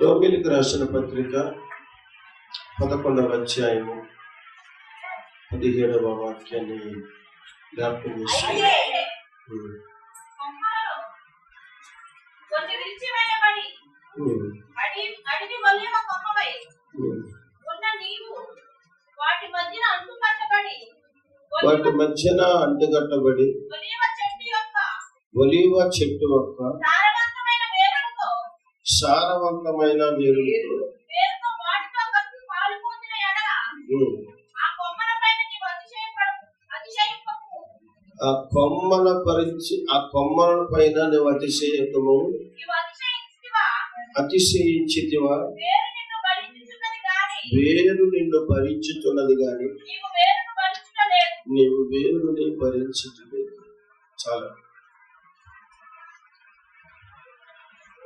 రోమిలికి రాసిన పత్రిక 11వ అధ్యాయము 17వ వాక్యాన్ని జ్ఞాపకం చేసి వాటి మధ్యన అంటుకట్టబడి ఒలీవ చెట్టు యొక్క సారవంతమైన వేరుతో ఆ కొమ్మల పైన నువ్వు అతిశయించితివా? వేరు నిన్ను భరించుతున్నది గాని నీవు వేరుని భరించుటలేదు. చాలా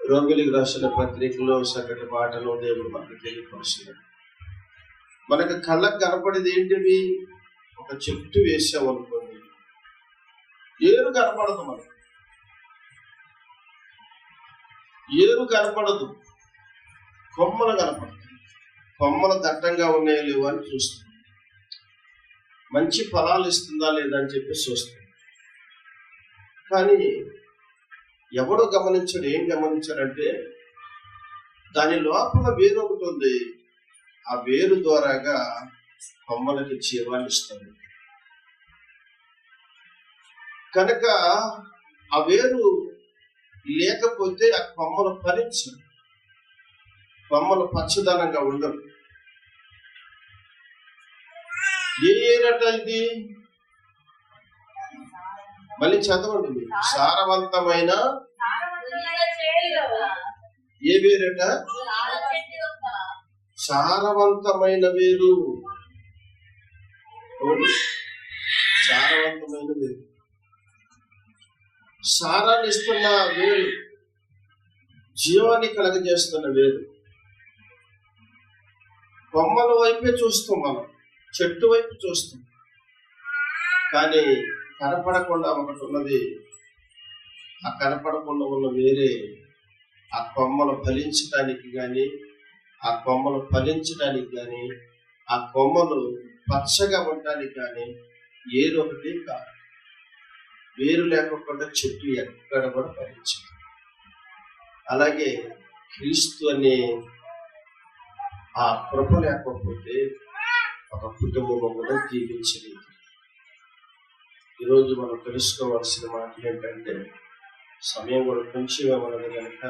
రోమిలికి రాసిన పత్రికలో సగటు మాటలో దేవుడు మనకు తెలియపరుస్తున్నాడు. మనకు కళ్ళకు కనపడేది ఏంటివి? ఒక చెట్టు వేసామనుకోండి, ఏరు కనపడదు, మనకు ఏరు కనపడదు, కొమ్మలు కనపడతాయి. కొమ్మలు దట్టంగా ఉన్నాయో లేవు అని చూస్తాం. మంచి ఫలాలు ఇస్తుందా లేదా అని చెప్పి చూస్తాం. కానీ ఎవడో గమనించాడు. ఏం గమనించాడంటే దాని లోపల వేరు ఒకటి ఉంది. ఆ వేరు ద్వారాగా కొమ్మలకి జీవాన్ని ఇస్తుంది. కనుక ఆ వేరు లేకపోతే ఆ కొమ్మలు ఫలించవు, కొమ్మలు పచ్చదనంగా ఉండవు. ఏ ఏరట ఇది? మళ్ళీ చదవండి మీరు. సారవంతమైన ఏ వేరట? సారవంతమైన వేరు. సారవంతమైన వేరు, సారాన్ని ఇస్తున్న వేరు, జీవాన్ని కలగజేస్తున్న వేరు. కొమ్మల వైపే చూస్తాం మనం, చెట్టు వైపు చూస్తాం. కానీ కనపడకుండా ఒకటి ఉన్నది. ఆ కనపడకుండా ఉన్న వేరే ఆ కొమ్మలు ఫలించడానికి కానీ, ఆ కొమ్మలు ఫలించడానికి కానీ, ఆ కొమ్మలు పచ్చగా ఉండడానికి కానీ ఏరు ఒకటి కాదు. వేరు లేకుండా చెట్టు ఎక్కడ కూడా ఫలించదు. అలాగే క్రీస్తు అనే ఆ కృప లేకపోతే ఒక కుటుంబం కూడా జీవించలేదు. ఈరోజు మనం తెలుసుకోవాల్సిన మాట ఏంటంటే, సమయం కూడా కొంచెం మనది కనుక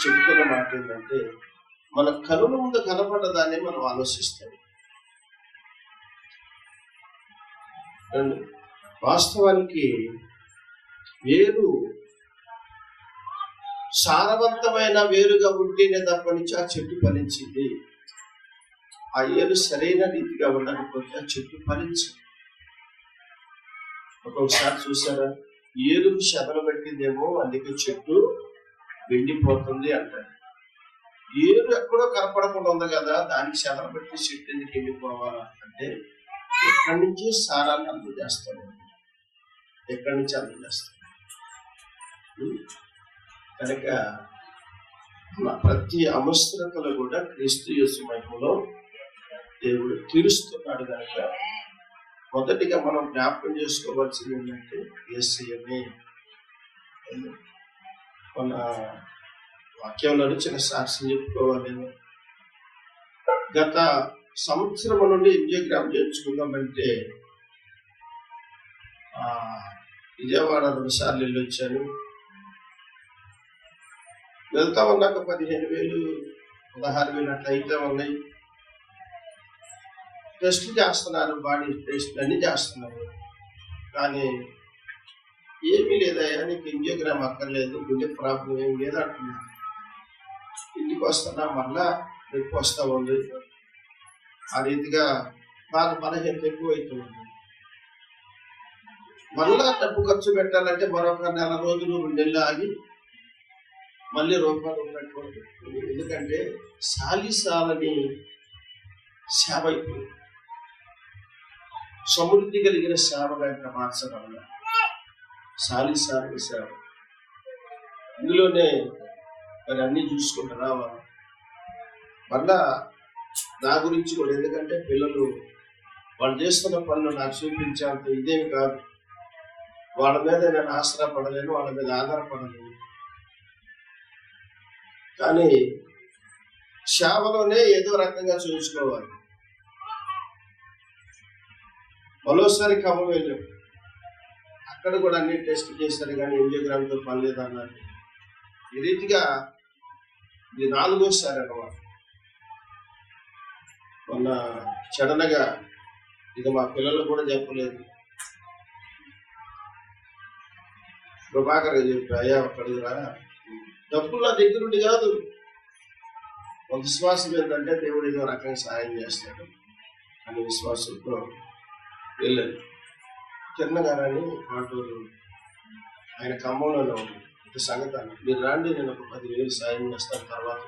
చెబుతున్న మాట ఏంటంటే, మన కనుల ముందు కనపడ్డదాన్ని మనం ఆలోచిస్తాం. వాస్తవానికి వేరు సారవంతమైన వేరుగా ఉంటేనే తప్ప నుంచి ఆ చెట్టు ఫలించింది. ఆ ఏరు సరైన రీతిగా ఉండకపోతే ఆ చెట్టు ఫలించింది. ఒక్కొక్కసారి చూసారా, ఏరుకు శదలు పెట్టిందేమో అందుకే చెట్టు వెండిపోతుంది అంటారు. ఏరు ఎక్కడో కనపడకుండా ఉంది కదా, దానికి శదలు పెట్టి చెట్టు ఎందుకు ఎండిపోవాలా అంటే, ఎక్కడి నుంచి సారాన్ని అందజేస్తాడు, ఎక్కడి నుంచి అందజేస్తాడు. కనుక ప్రతి అవసరతలు కూడా క్రీస్తు యేసు మహిమలో దేవుడు తీరుస్తున్నాడు. కనుక మొదటిగా మనం జ్ఞాపకం చేసుకోవాల్సింది ఏంటంటే యేసయ్యనే. మన వాక్యంలో చిన్న సాక్ష్యం చెప్పుకోవాలి. గత సంవత్సరం నుండి ఎంజియోగ్రామ్ చేయించుకుందామంటే విజయవాడ 2 సార్లు వెళ్ళి వచ్చాను. వెళ్తా ఉన్నాక 15,000 16,000 అట్లా అయితే ఉన్నాయి. టెస్ట్ చేస్తున్నారు, బాడీ టెస్ట్ అన్ని చేస్తున్నారు. కానీ ఏమీ లేదయ్యా, నీకు ఎంజియోగ్రామ్ అక్కర్లేదు, గుండె ప్రాబ్లం ఏం లేదు అంటున్నారు. ఇంటికి వస్తున్నా, మళ్ళా రేపు వస్తా ఉంది. ఆ రీతిగా బాగా బలహీనత ఎక్కువ అవుతుంది. మళ్ళా డబ్బు ఖర్చు పెట్టాలంటే మరొక 4 రోజులు 2 నెలలు ఆగి మళ్ళీ రూపాయలు ఉన్నటువంటి. ఎందుకంటే సాలిసాలని సేవ అయిపోయింది. సమృద్ధి కలిగిన సేవగా ఇంకా మార్చగల సాలిసాలని సేవ. ఇందులోనే మరి అన్ని చూసుకుంటూ రావాలి. మళ్ళా నా గురించి కూడా, ఎందుకంటే పిల్లలు వాళ్ళు చేస్తున్న పనులు నాకు చూపించేంత ఇదేమి కాదు. వాళ్ళ మీద నేను ఆశ్రయపడలేను, వాళ్ళ మీద ఆధారపడలేను. కానీ సేవలోనే ఏదో రకంగా చూసుకోవాలి. మరోసారి ఖమ్మం వెళ్ళాం. అక్కడ కూడా అన్ని టెస్ట్ చేశారు, కానీ యాంజియోగ్రామ్తో పని లేదన్నారు. ఈ రీతిగా ఇది 4వసారి అన్నమాట. మొన్న సడన్గా ఇది మా పిల్లలు కూడా చెప్పలేదు. ప్రభాకర్ చెప్పి, అయ్యా ఒక్కడికి రా, డబ్బులు నా దగ్గరుండి కాదు, ఒక విశ్వాసం ఏంటంటే దేవుడు ఏదో రకంగా సాయం చేస్తాడు అనే విశ్వాసంతో వెళ్ళాను. కిరణగారని ఆటోలు, ఆయన ఖమ్మంలోనే ఉంది. ఇంత సంగతి అన్న, మీరు రాండి, నేను ఒక 10,000 సాయం చేస్తాను, తర్వాత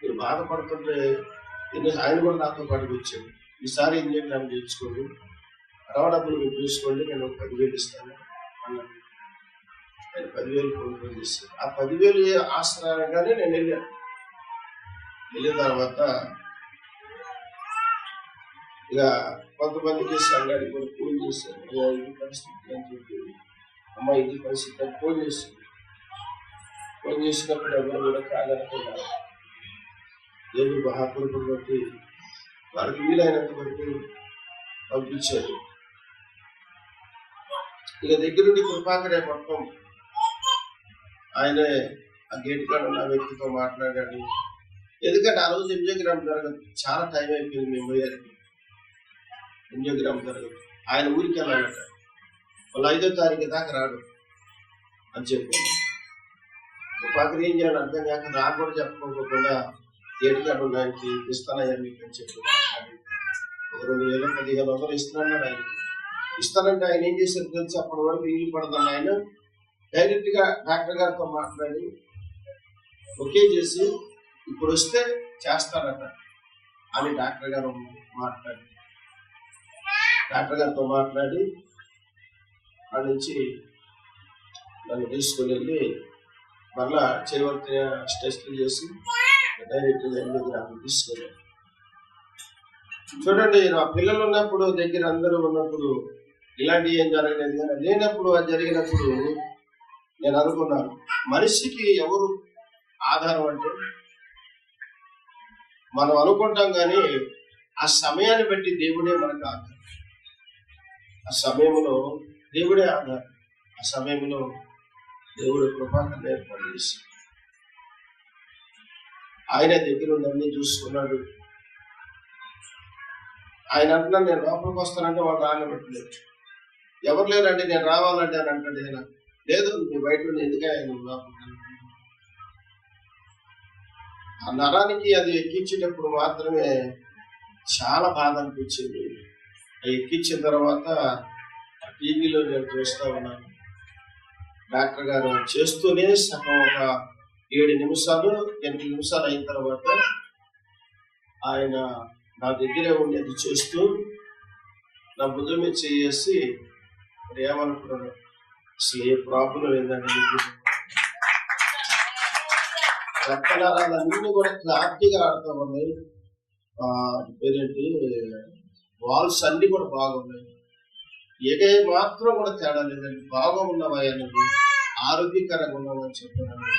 మీరు బాధపడుతుంటే ఆయన కూడా నాతో పాటు వచ్చాడు. ఈసారి యాంజియోగ్రామ్ చేయించుకోండి, రవ డబ్బులు మీరు చూసుకోండి, నేను ఒక 10,000 ఇస్తాను అన్నాను. ఆయన 10,000 ఫోన్ చేశారు. ఆ 10,000 ఆశ్రయంగానే నేను వెళ్ళాను. వెళ్ళిన తర్వాత ఇక కొంతమందికి సంఘానికి కూడా ఫోన్ చేశారు, ఇది పరిస్థితి అని చెప్పి, అమ్మ ఇది పరిస్థితి అని ఫోన్ చేశారు. ఫోన్ చేసినప్పుడు ఎవరు కూడా కాదనుకున్నారు. దేవుడు మహాకృపను బట్టి వారికి వీలైనంత వరకు పంపించారు. ఇక దగ్గరుండి కృపాకరే మొత్తం ఆయనే ఆ గేట్ కాడ ఉన్న వ్యక్తితో మాట్లాడాడు. ఎందుకంటే ఆ రోజు యాంజియోగ్రామ్ జరగదు, చాలా టైం అయిపోయింది. మేము పోయారికి యాంజియోగ్రామ్ జరగదు. ఆయన ఊరికి వెళ్ళాలట, వాళ్ళు 5వ తారీఖు దాకా రాడు అని చెప్పి కృపాకర్ ఏం చేయాలి అర్థం కాక నాకు కూడా చెప్పుకోకుండా గేట్ కాడ ఉన్న ఆయనకి ఇస్తానయ్యా మీకు అని చెప్పి మాట్లాడి ఒక 2,000 15,000 ఇస్తున్నాడు. ఆయనకి ఇస్తానంటే ఆయన ఏం చేశారు తెలిసి, అప్పటి వరకు ఇల్లు పడదాం, ఆయన డైరెక్ట్ గా డాక్టర్ గారితో మాట్లాడి ఓకే చేసి ఇప్పుడు వస్తే చేస్తారట అని డాక్టర్ గారితో మాట్లాడి ఆ నుంచి నన్ను తీసుకుని వెళ్ళి మళ్ళా చివరి టెస్టులు చేసి డైరెక్ట్ యాంజియోగ్రామ్ తీసుకెళ్ళాను. చూడండి, నా పిల్లలు ఉన్నప్పుడు దగ్గర అందరూ ఉన్నప్పుడు ఇలాంటివి ఏం జరగలేదు. కానీ లేనప్పుడు అది జరిగినప్పుడు నేను అనుకున్నాను, మనిషికి ఎవరు ఆధారం అంటే మనం అనుకుంటాం, కానీ ఆ సమయాన్ని బట్టి దేవుడే మనకు ఆధారం. ఆ సమయంలో దేవుడే ఆధారం. ఆ సమయంలో దేవుడు కృపాకరణ ఏర్పాటు చేసి ఆయన దగ్గర అన్ని చూసుకున్నాడు. ఆయన అంటున్నాడు, నేను లోపలికి వస్తానంటే వాళ్ళు రానివ్వట్లేదు. ఎవరు లేరంటే నేను రావాలంటే అని అంటాడు. ఆయన లేదు, మీ బయట ఎందుకే ఆయన లోపలికి. ఆ నరానికి అది ఎక్కించేటప్పుడు మాత్రమే చాలా బాధ అనిపించింది. అది ఎక్కించిన తర్వాత టీవీలో నేను చూస్తూ ఉన్నాను, డాక్టర్ గారు చేస్తూనే సగం ఒక 7 నిమిషాలు 8 నిమిషాలు అయిన తర్వాత ఆయన నా దగ్గరే ఉండేది చేస్తూ నా భుజం మీద చేసి ఏమనుకున్నాడు, అసలు ఏ ప్రాబ్లం లేదండి, రక్తనాళాలన్నీ కూడా క్లారిటీగా ఆడుతూ ఉన్నాయి, పేరేంటి వాల్స్ అన్ని కూడా బాగున్నాయి, ఏకే మాత్రం కూడా తేడా లేదండి, బాగా ఉన్నవా నువ్వు, ఆరోగ్యకరంగా ఉన్నావని చెప్పాను.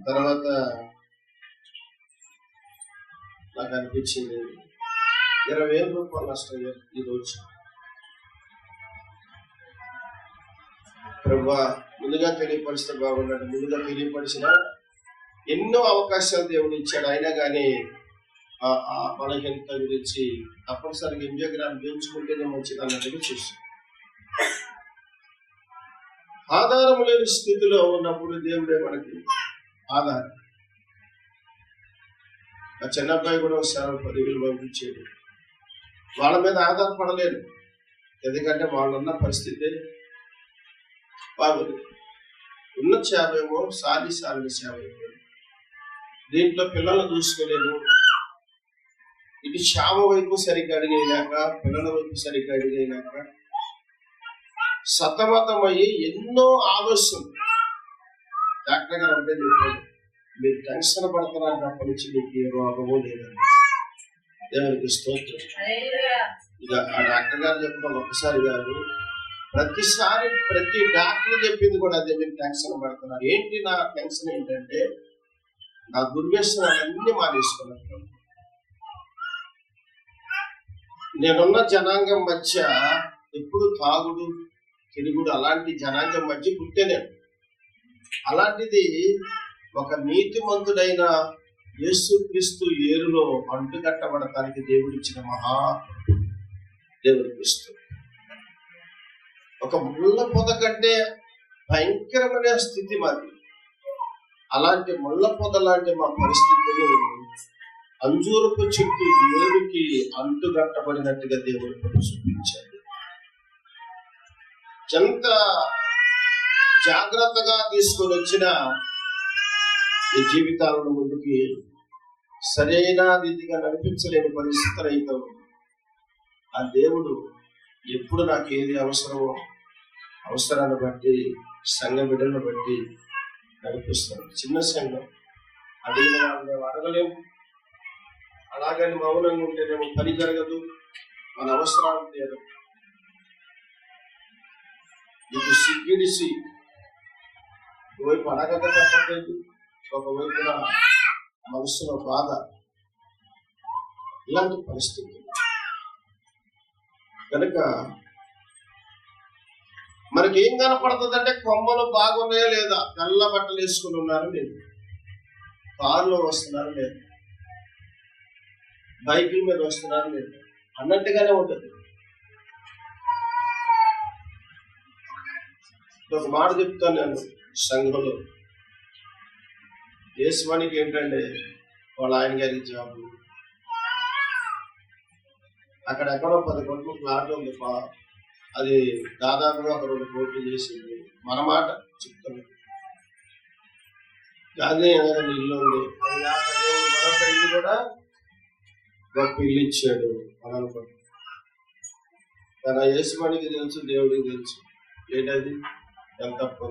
తర్వాత నాకు అనిపించింది 20,000 రూపాయలు నష్టం ఈరోజు. ప్రభువా ముందుగా తెలియపరిస్తే బాగున్నాడు. ముందుగా తెలియపరిచిన ఎన్నో అవకాశాలు దేవుడు ఇచ్చాడు. అయినా కానీ ఆ బలహీనత గురించి తప్పనిసరిగా యాంజియోగ్రామ్ చేయించుకుంటేనే మంచిది అన్నట్టుగా చూస్తాం. ఆధారం లేని స్థితిలో ఉన్నప్పుడు దేవుడే మనకి ఆధారం. ఆ చిన్నబ్బాయి కూడా ఒకసారి 10,000 పంపించేది. వాళ్ళ మీద ఆధారపడలేదు, ఎందుకంటే వాళ్ళున్న పరిస్థితి బాగుంది. ఉన్న సేవేమో సాలి సేవ అయిపోయింది. దీంట్లో పిల్లలను చూసుకోలేను, ఇటు శ్యామ వైపు సరిగ్గా అడిగేలాక పిల్లల వైపు సరిగ్గా అడిగేలాక సతమతమయ్యి ఎన్నో ఆలోచనలు డాక్టర్ గారు అంటే చెప్పాడు, మీరు టెన్షన్ పడుతున్నప్పటి నుంచి మీకు ఏ రోగము లేదండి. దేవునికి స్తోత్రం. ఇక ఆ డాక్టర్ గారు చెప్పడం ఒక్కసారి కాదు, ప్రతిసారి ప్రతి డాక్టర్ చెప్పింది కూడా అదే, మీరు టెన్షన్ పడుతున్నారు. ఏంటి నా టెన్షన్ ఏంటంటే, నా దుర్వ్యసనాలన్నీ మానేసుకున్నాను. నేనున్న జనాంగం మధ్య ఎప్పుడు తాగుడు తిరుగుడు అలాంటి జనాంగం మధ్య పుట్టే నేను. అలాంటిది ఒక నీతిమంతుడైన యేసుక్రీస్తు ఏరులో అంటుకట్టబడటానికి దేవుడిచ్చిన మహా దేవుడు క్రీస్తు. ఒక ముళ్ళ పొద కంటే భయంకరమైన స్థితి మాది. అలాంటి ముళ్ళ పొద లాంటి మా పరిస్థితిని అంజూరపు చెట్టు ఏరుకి అంటుగట్టబడినట్టుగా దేవుడు చూపించాడు. ఎంత జాగ్రత్తగా తీసుకొని వచ్చిన ఈ జీవితాలను ముందుకి సరైన రీతిగా నడిపించలేని పరిస్థితులు అయితే ఆ దేవుడు ఎప్పుడు నాకు ఏది అవసరమో అవసరాన్ని బట్టి సంఘ బిడ్డలను బట్టి నడిపిస్తాడు. చిన్న సంఘం, అడిగిన వాళ్ళని అడగలేము. అలాగని మౌనంగా ఉంటేనేమో పని జరగదు, మన అవసరాలు తీరదు. నీకు సిగ్గిడిసి ఒకవైపు అడగక తప్పలేదు, ఒకవైపున మనసులో బాధ. ఇలాంటి పరిస్థితి కనుక మనకి ఏం కనపడుతుంది అంటే, కొమ్మలు బాగున్నాయా లేదా, తెల్ల బట్టలు వేసుకుని ఉన్నారు లేదు, కారులో వస్తున్నారు లేదు, బైకుల మీద వస్తున్నారు లేదు అన్నట్టుగానే ఉంటుంది. ఒక మాట చెప్తాను నేను సంఘంలో. దేశవానికి ఏంటంటే వాళ్ళ ఆయన గారికి జాబు, అక్కడ ఎక్కడో 10 కోట్ల ప్లాట్ ఉంది, అది దాదాపుగా ఒక 2 కోట్లు చేసింది. మన మాట చెప్తాను. గాంధీ నగర్ ఇల్లు ఉంది, మరొక ఇల్లు కూడా గొప్ప ఇల్లు ఇచ్చాడు అని అనుకోండి. తన యేసువానికి తెలుసు, దేవుడికి తెలుసు ఏంటది ఎంత తప్పు.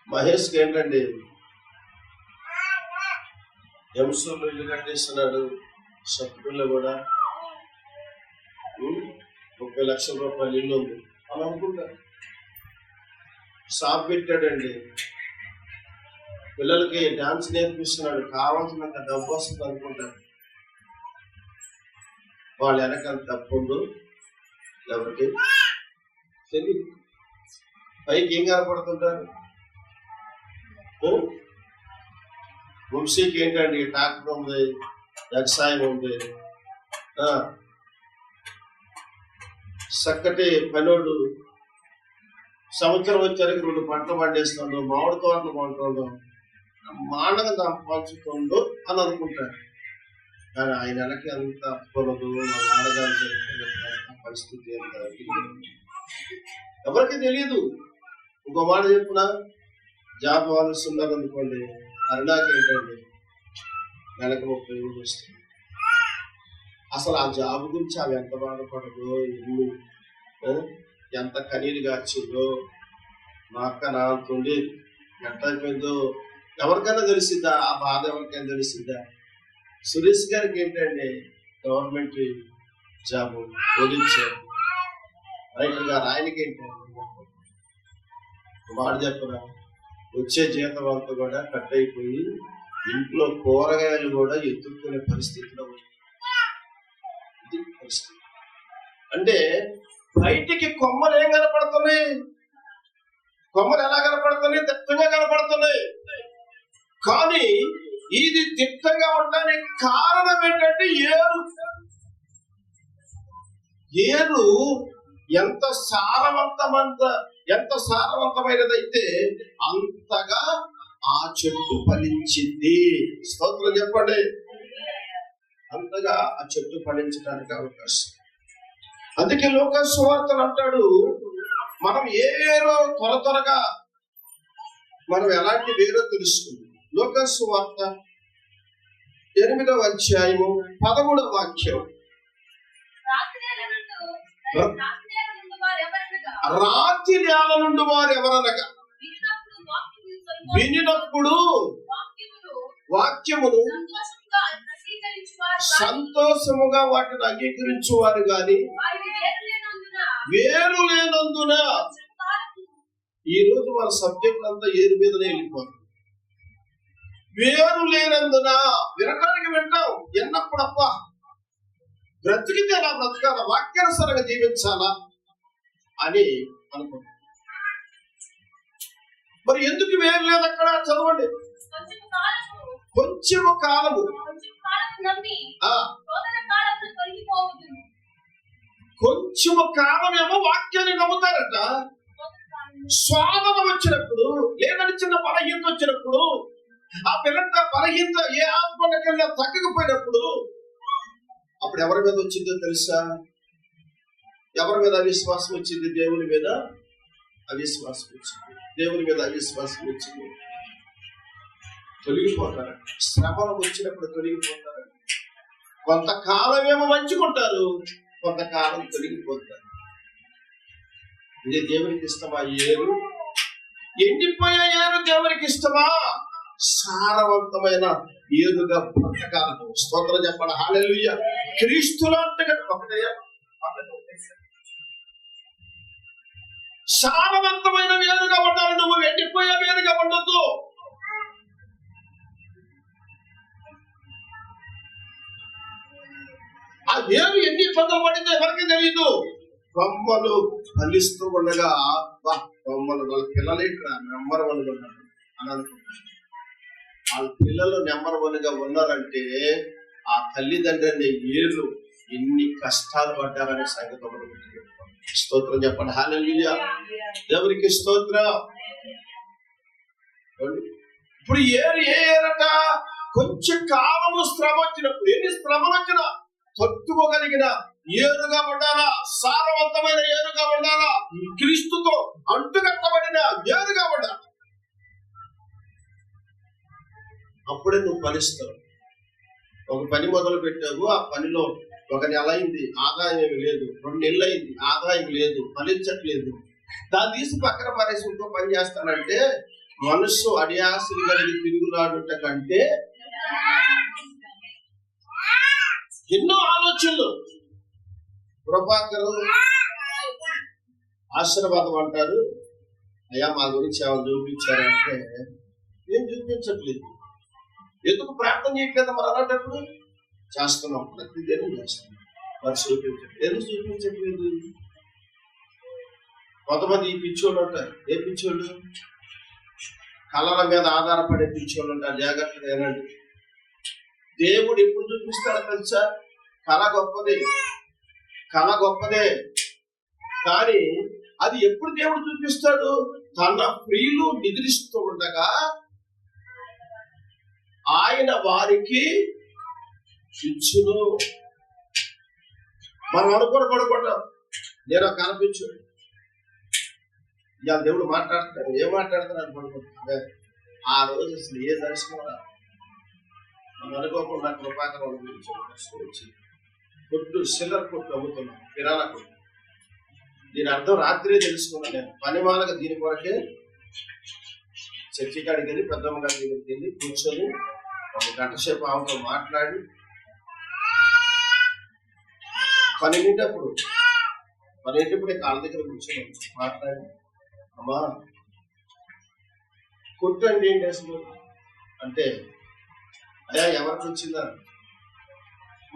మహేష్కి ఏంటండి ఎంసూర్లో ఇల్లు కట్టేస్తున్నాడు, సత్తుల్లో కూడా 30 లక్షల రూపాయలు ఇల్లు ఉంది అని అనుకుంటారు. షాప్ పెట్టాడండి, పిల్లలకి డాన్స్ నేర్పిస్తున్నాడు, కావాల్సినంత డబ్బు వస్తుంది అనుకుంటారు. వాళ్ళు వెనకాల తప్పు ఉందో ఎవరికి తెలియదు. పైకి ఏం కనపడుతుంటారు. వంశీకి ఏంటండి ట్రాక్టర్ ఉంది, వ్యవసాయం ఉంది, చక్కటి పనోడు, సంవత్సరం వచ్చేసరికి 2 పంటలు పండిస్తుండో, మామిడి తోటలు కొంటుండో, మానగా సంపాదించుతుండో అని అనుకుంటారు. కానీ ఆయన వెనక్కి అంత అప్పులదు, మా నాన్నగారు జరుగుతున్న పరిస్థితి ఎవరికి తెలియదు. ఇంకో మాట చెప్పున, జాబ్ కావాల్సి ఉన్నదనుకోండి, అరుణాకి ఏంటండి నెలకు 30,000 వస్తుంది. అసలు ఆ జాబ్ గురించి అవి ఎంత బాధపడదో, ఇల్లు ఎంత కనీరు గార్చిందో, మా అక్క నా అంత ఉండేది ఎంత అయిపోయిందో ఎవరికైనా తెలిసిద్దా? ఆ బాధ ఎవరికైనా తెలిసిద్దా? సురేష్ గారికి ఏంటండి గవర్నమెంట్ జాబ్ వదిలించారు, రైటర్ గారు ఆయనకి ఏంటండి మాట చెప్పరా, వచ్చే జీతం అంతా కూడా కట్ అయిపోయి ఇంట్లో కూరగాయలు కూడా ఎత్తుక్కునే పరిస్థితిలో పరిస్థితి. అంటే బయటికి కొమ్మలు ఏం కనపడుతున్నాయి, కొమ్మలు ఎలా కనపడుతున్నాయి? దట్టంగా కనపడుతున్నాయి. కానీ ఇది దిట్టంగా ఉండడానికి కారణం ఏంటంటే ఏరు ఎంత సారవంతమైనదైతే అంతగా ఆ చెట్టు ఫలించింది. స్తోత్రం చెప్పండి. అంతగా ఆ చెట్టు ఫలించడానికి అవకాశం. అందుకే లోకాసు సువార్తలు అంటాడు, మనం ఏ వేరో త్వరగా మనం ఎలాంటి వేరో తెలుసుకుంది. లోకాసు సువార్త 8వ అధ్యాయము 13వ వాక్యం. రాతి నేల నుండి వారు ఎవరనగా వినినప్పుడు వాక్యమును సంతోషముగా వాటిని అంగీకరించువారు గాని వేరు లేనందున. ఈ రోజు మన సబ్జెక్ట్ అంతా ఏరు మీదనే వెళ్ళిపోతుంది. వేరు లేనందున. వినటానికి వింటాం, ఎన్నప్పుడప్ప బ్రతికితే నా బ్రతకాల, వాక్యానుసారంగా జీవించాలా అని అనుకుంటాం. మరి ఎందుకు వేరు లేదు అక్కడ? చదవండి. కొంచెము కాలము, కొంచెము కాలమేమో వాక్యాన్ని నమ్ముతారట. స్వాదన వచ్చినప్పుడు, లేదని చిన్న బలహీనత వచ్చినప్పుడు, ఆ పిల్లల బలహీనత ఏ ఆత్మకల్లా తగ్గకపోయినప్పుడు, అప్పుడు ఎవరి మీద వచ్చిందో తెలుసా? ఎవరి మీద అవిశ్వాసం వచ్చింది? దేవుని మీద అవిశ్వాసం వచ్చింది. దేవుని మీద అవిశ్వాసం వచ్చింది. తొలగిపోతారు. శ్రమలు వచ్చినప్పుడు తొలగిపోతారు. కొంతకాలమేమో మంచుకుంటారు, కొంతకాలం తొలగిపోతారు. ఇది దేవునికి ఇష్టమా? ఏరు ఎండిపోయే ఏరు దేవునికి ఇష్టమా? సారవంతమైన ఏరుగా బ్రతకాలను. స్తోత్రం చెప్పండి. హల్లెలూయా. క్రీస్తులాంటిగా ఒకటే సారవంతమైన వేరుగా ఉండాలి. నువ్వు ఎండిపోయే వేరుగా ఉండొద్దు. ఆ వేరు ఎన్ని ఇబ్బందులు పడిందో ఎవరికి తెలీదు. కొమ్మలు ఫలిస్తూ ఉండగా కొమ్మలు వాళ్ళ పిల్లలు ఇక్కడ నెంబర్ 1 ఉన్నారు అని అనుకుంటారు. వాళ్ళ పిల్లలు నెంబర్ 1గా ఉన్నారంటే ఆ తల్లిదండ్రులని ఏరు ఎన్ని కష్టాలు పడ్డారనే సంగతి ఒకటి. స్తోత్రం చెప్పండి. హల్లెలూయా. దేవునికి స్తోత్రం. ఇప్పుడు ఏరు ఏ ఏరట? కొంచెం కాలము శ్రమ వచ్చినప్పుడు, ఎన్ని శ్రమలు వచ్చినా తట్టుకోగలిగిన ఏరుగా ఉండాలా. సారవంతమైన ఏరుగా ఉండాలా. క్రీస్తుతో అంటుకట్టబడిన ఏరుగా ఉండాలి. అప్పుడే నువ్వు ఫలిస్తావు. ఒక పని మొదలు పెట్టావు, ఆ పనిలో 1 నెల అయింది, ఆదాయం ఏమి లేదు. 2 నెలలు అయింది, ఆదాయం లేదు, ఫలించట్లేదు. దాన్ని తీసి పక్కన పరేసి ఇంకో పని చేస్తానంటే మనస్సు అడియాసులు కలిగి తిరుగులాడుట కంటే ఎన్నో ఆలోచనలు. కృపాకరు ఆశీర్వాదం అంటారు. అయ్యా మా గురించి ఏమైనా చూపించారంటే ఏం చూపించట్లేదు. ఎందుకు ప్రార్థన చేయట్లేదు? మరి అలాంటప్పుడు చేస్తున్నాం, ప్రతిదేనం చేస్తున్నాం. మరి చూపించట్లేదు. ఎందుకు చూపించట్లేదు? కొంతమంది ఈ పిచ్చోళ్ళు ఉంటారు. ఏ పిచ్చోళ్ళు? కళల మీద ఆధారపడే పిచ్చోళ్ళు ఉంటారు. జాగ్రత్తగా ఏనండి. దేవుడు ఎప్పుడు చూపిస్తాడో తెలుసా? కళ గొప్పదే, కళ గొప్పదే. కానీ అది ఎప్పుడు దేవుడు చూపిస్తాడు? తన ప్రియులు నిద్రిస్తూ ఉండగా ఆయన వారికి ఇచ్చును. మనం పడుకుంటాం, నేను కనిపించాడు. ఇవాళ దేవుడు మాట్లాడతాడు. ఏం మాట్లాడతాడు పడుకుంటా. ఆ రోజు అసలు ఏ దర్శనం రా. మనం అనుకోకుండా కృపాకరం గురించి వచ్చి కొట్టు, సిల్లర్ కొట్టు అమ్ముతున్నాం, కిరాణా కొట్టు. దీని అర్థం రాత్రే తెలుసుకున్నాను నేను. పని మానగా దీని కొరకే చర్చి కాడికి వెళ్ళి పెద్దమ్మ గారి దగ్గరికి వెళ్ళి కూర్చొని 1 గంట సేపు ఆమెతో మాట్లాడి పన్నెండింటప్పుడు కాళ్ళ దగ్గర కూర్చొని మాట్లాడి, అమ్మా కొట్టు అంటే ఏంటి అసలు అంటే, అయ్యా ఎవరికి వచ్చిందా?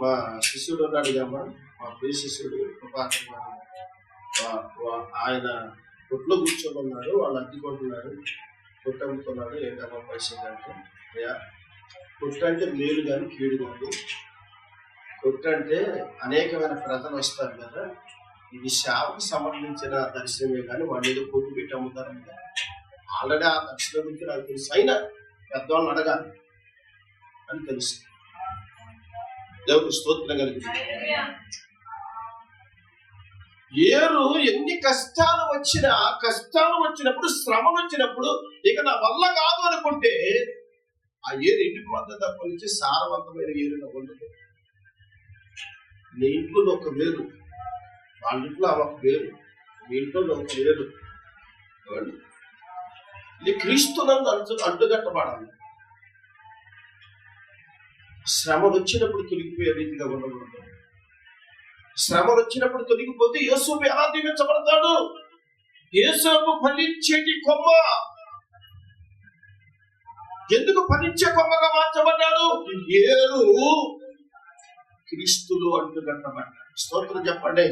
మా శిష్యుడు ఉన్నాడు అమ్మా, మా ప్రియ శిష్యుడు ఆయన కొట్లో కూర్చొని ఉన్నాడు, వాళ్ళు అద్దెకుంటున్నాడు, కొట్టు అమ్ముతున్నాడు. ఏంటమ్మా పైసలు అంటే, అయ్యా కొట్టు అంటే మేలు కానీ కీడు కాదు. కొట్టు అంటే అనేకమైన ప్రజలు వస్తారు కదా, ఇది సేవకు సంబంధించిన దర్శనమే కానీ వాళ్ళు ఏదో కొట్టు పెట్టి అమ్ముతారంటే ఆల్రెడీ ఆ దర్శనం గురించి నాకు తెలుసు. అయినా పెద్దవాళ్ళని అడగాలి అని తెలుసు. దేవుడు స్తోత్రం కలిగింది. ఏరు ఎన్ని కష్టాలు వచ్చినప్పుడు, శ్రమలు వచ్చినప్పుడు ఇక నా వల్ల కాదు అనుకుంటే ఆ ఏరు ఎండిపోతుంది తప్ప నుంచి సారవంతమైన ఏరుగా ఉండదు. నీ ఇంట్లో ఒక వేరు, వాళ్ళ ఇంట్లో ఒక వేరు, మీ ఇంట్లో ఒక వేరు. ఇది క్రీస్తునందు అంటుగట్టబడాలి. శ్రమలు వచ్చినప్పుడు తొలగిపోయే రీతిగా ఉండకూడదు. శ్రమలు వచ్చినప్పుడు తొలగిపోతే యేసోపు ఎలా దీవించబడతాడు? యేసోపు ఫలించేటి కొమ్మ. ఎందుకు ఫలించే కొమ్మగా మార్చబడ్డాడు? ఏరు క్రీస్తులు అంటుగట్టబడ్డాడు. స్తోత్రం చెప్పండి.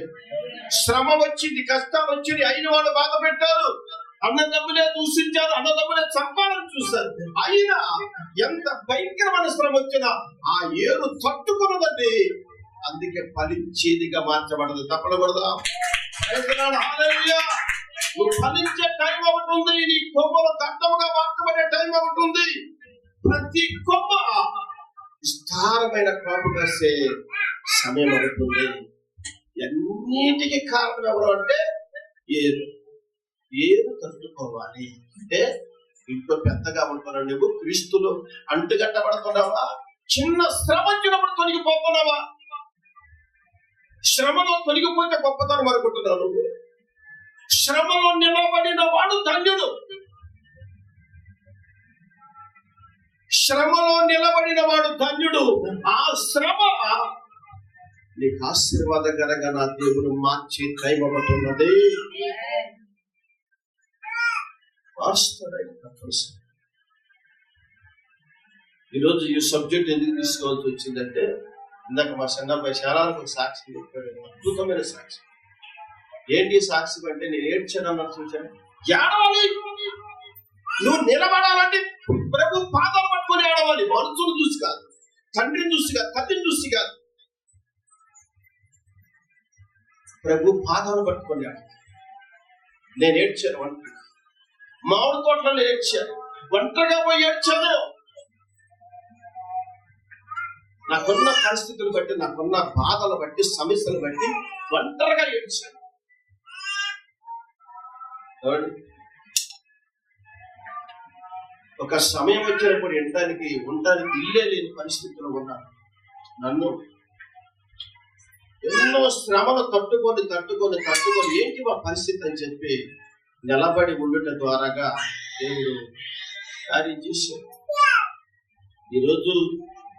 శ్రమ వచ్చింది, కష్టాలు వచ్చింది, అయిన వాళ్ళు బాధ పెట్టారు, అన్నదమ్ములే దూషించారు, అన్నదమ్ములే చంపాలని చూశారు. అయినా ఎంత భయంకరమైన శ్రమ వచ్చినా ఆ ఏరు తట్టుకున్నదండి. అందుకే ఫలించేదిగా మార్చబడదు. తప్పకూడదా? నువ్వు ఫలించే టైం ఒకటి ఉంది, నీ కొమ్మలు దట్టముగా మార్చబడే టైం ఒకటి ఉంది. ప్రతి కొమ్మ విస్తారమైన కాపు కాసే సమయం ఒకటి ఉంది. అన్నిటికీ కారణం ఎవరు అంటే ఏరు. ఏరు తట్టుకోవాలి. అంటే ఇంట్లో పెద్దగా ఉంటున్నావు, నువ్వు క్రీస్తులు అంటుగట్టబడుతున్నావా? చిన్న శ్రమ వచ్చినప్పుడు తొలగిపోతున్నావా? శ్రమలో తొలగిపోతే గొప్పతనం అనుకుంటున్నావు నువ్వు. శ్రమలో నిలబడిన వాడు ధన్యుడు. శ్రమలో నిలబడిన వాడు ధన్యుడు. ఆ శ్రమ నీకు ఆశీర్వాదకరంగా నా దేవుడు మార్చి టైం అవ్వటున్నది. ఈరోజు ఈ సబ్జెక్ట్ ఎందుకు తీసుకోవాల్సి వచ్చిందంటే, ఇందాక మా చిన్నబ్బాయి చాలా సాక్షి చెప్పాడు, అద్భుతమైన సాక్షి. ఏంటి సాక్షి అంటే, నేను ఏడ్చాను అన్నది చూశాను. ఏడవాలి, నువ్వు నిలబడాలంటే ప్రభు పాదాలు పట్టుకొని ఏడవాలి. మనుషులు చూసి కాదు, తండ్రిని చూసి కాదు, తల్లిని చూసి కాదు, ప్రభు పాదాలు పట్టుకొని ఏడవాలి. నేను ఏడ్చాను ఒంటరిగా, మామిడి తోటలో ఏడ్చాను, ఒంటరిగా పోయి ఏడ్చాను. నాకున్న పరిస్థితులు బట్టి, నాకున్న బాధలు బట్టి, సమస్యలు బట్టి ఒంటరిగా ఏడ్చాను. ఒక సమయం వచ్చినప్పుడు ఉండడానికి ఇల్లే లేని పరిస్థితుల్లో ఉన్నాను. నన్ను ఎన్నో శ్రమలు తట్టుకొని ఏంటి మా పరిస్థితి అని చెప్పి నిలబడి ఉండుట ద్వారాగా దేవుడు కార్యం చేశాడు. ఈరోజు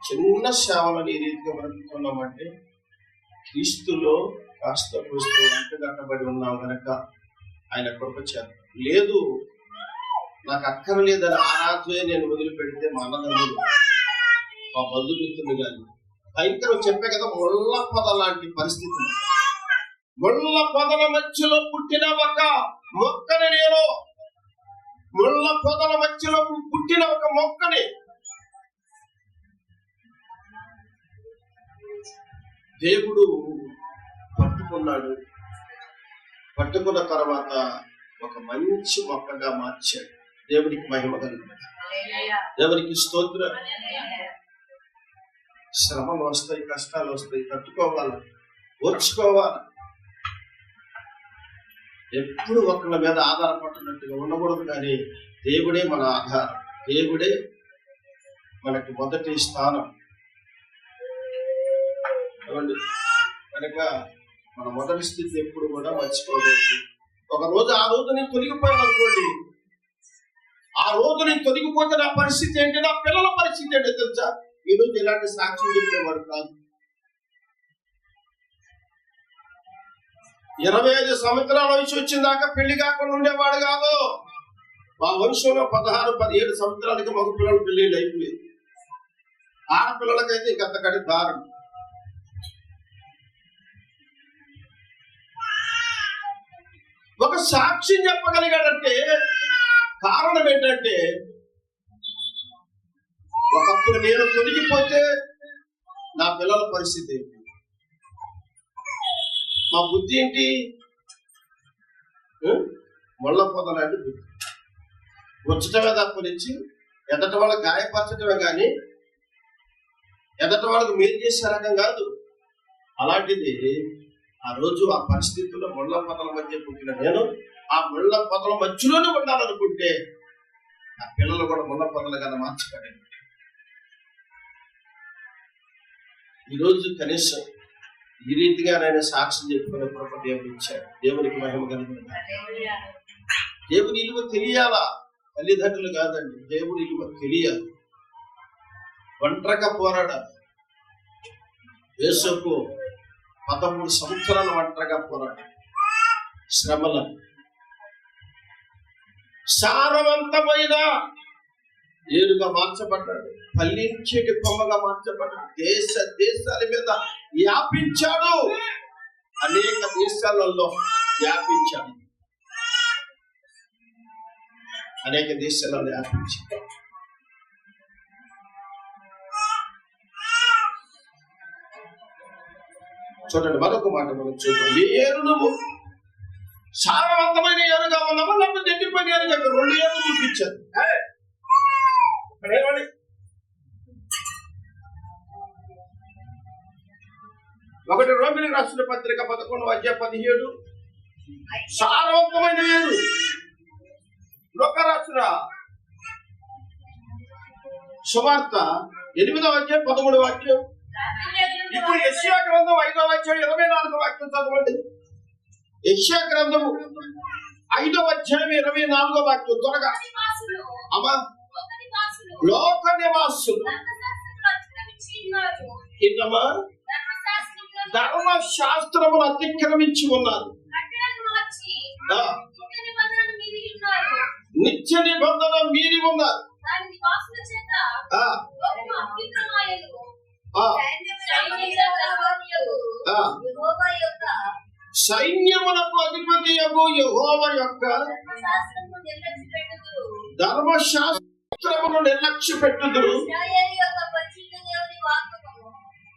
చిన్న సేవలను ఈ రీతిగా బ్రతుకుతున్నామంటే క్రీస్తులో కాస్త కూస్తూ అంటుగట్టబడి ఉన్నాం కనుక ఆయన కృప చేద్దాం. లేదు, నాకు అక్కర్లేదని ఆరాధ్యే నేను వదిలిపెడితే మా అన్నదమ్ములు, మా బంధుమిత్రులు కానీ భయంకరం చెప్పే కదా, ముళ్ళ పొద లాంటి పరిస్థితి. ముళ్ళ పొదల మధ్యలో పుట్టిన ఒక మొక్కని నేను, ముళ్ళ పొదల మధ్యలో పుట్టిన ఒక మొక్కని దేవుడు పట్టుకున్నాడు. పట్టుకున్న తర్వాత ఒక మంచి మొక్కగా మార్చాడు. దేవుడికి మహిమ కలుగుతుంది. దేవునికి స్తోత్రం. శ్రమలు వస్తాయి, కష్టాలు వస్తాయి, తట్టుకోవాలి, ఓర్చుకోవాలి. ఎప్పుడు ఒకళ్ళ మీద ఆధారపడినట్టుగా ఉండకూడదు. కానీ దేవుడే మన ఆధారం, దేవుడే మనకి మొదటి స్థానం. కనుక మన మొదటి స్థితి ఎప్పుడు కూడా మర్చిపోలేదు. ఒక రోజు ఆ రోజు నేను తొలగిపోయాను అనుకోండి, ఆ రోజు నేను తొలగిపోతే నా పరిస్థితి ఏంటి, నా పిల్లల పరిస్థితి ఏంటో తెలుసా? ఈరోజు ఇలాంటి సాక్ష్యం చెప్పేవాడు కాదు. 25 సంవత్సరాల వయసు వచ్చిన దాకా పెళ్లి కాకుండా ఉండేవాడు కాదు. మా వంశంలో 16-17 సంవత్సరాలకి మగ పిల్లలు పెళ్లిళ్ళు అయిపోయింది. ఆడపిల్లలకైతే ఇంకంతకంటే దారుణం. ఒక సాక్ష్యం చెప్పగలిగాడంటే కారణం ఏంటంటే, ఒకప్పుడు నేను తొలగిపోతే నా పిల్లల పరిస్థితి ఏంటి, మా బుద్ధి ఏంటి, ముళ్ళ పొదలాంటి బుద్ధి. వచ్చటమే తప్పనిచ్చి ఎదట వాళ్ళకి గాయపరచటమే కానీ ఎదట వాళ్ళకి మేలు చేసే రకం కాదు. అలాంటిది ఆ రోజు ఆ పరిస్థితుల్లో ముళ్ళ పొదల మధ్య పుట్టిన నేను ఆ ముళ్ళ పొదల మధ్యలోనే ఉండాలనుకుంటే ఆ పిల్లలు కూడా ముళ్ళ పొదలుగా మార్చబడి ఈరోజు కనీసం ఈ రీతిగా నేను సాక్ష్యం చెప్పుకునే కృప దేవుడు ఇచ్చాడు. దేవునికి మహిమ కలుగుతుంది. దేవుని విలువ తెలియాలా? తల్లిదండ్రులు కాదండి, దేవుడి విలువ తెలియాలి. ఒంటరిగా పోరాడాలి. యేసుకు 13 సంవత్సరాలు ఒంటరిగా పోరాడాలి. శ్రమల సారవంతమైన ఏరుగా మార్చబడ్డాడు. ఫలించేటి కొమ్మగా మార్చబడ్డాడు. దేశాల మీద వ్యాపించాడు. అనేక దేశాలలో వ్యాపించాడు. అనేక దేశాలలో వ్యాపించాడు. చూడండి, మరొక మాట మనం చూద్దాం. ఈ ఏరును సారవంతమైన ఏరుగా ఉన్నామా లేకపోతే ఎండిపోయిన ఏరుగా? 2 ఏళ్ళు చూపించారు. ఒకటి రోమిలికి రాసిన పత్రిక 11:17 సారవంతమైన ఏరు. లోక రాసిన సువార్త 8:13. ఇప్పుడు యెషయా గ్రంథం 5:24 చదవండి. యెషయా గ్రంథము 5:24 త్వరగా. అమ్మా, లోక నివాసులు ఇంకమ్మా ధర్మశాస్త్రమును అతిక్రమించి ఉన్నారు. నిత్య నిబంధన మీరి ఉన్నారు. సైన్యములకు అధిపతి యెహోవా యొక్క ధర్మశాస్త్రమును నిర్లక్ష్య పెట్టుదురు.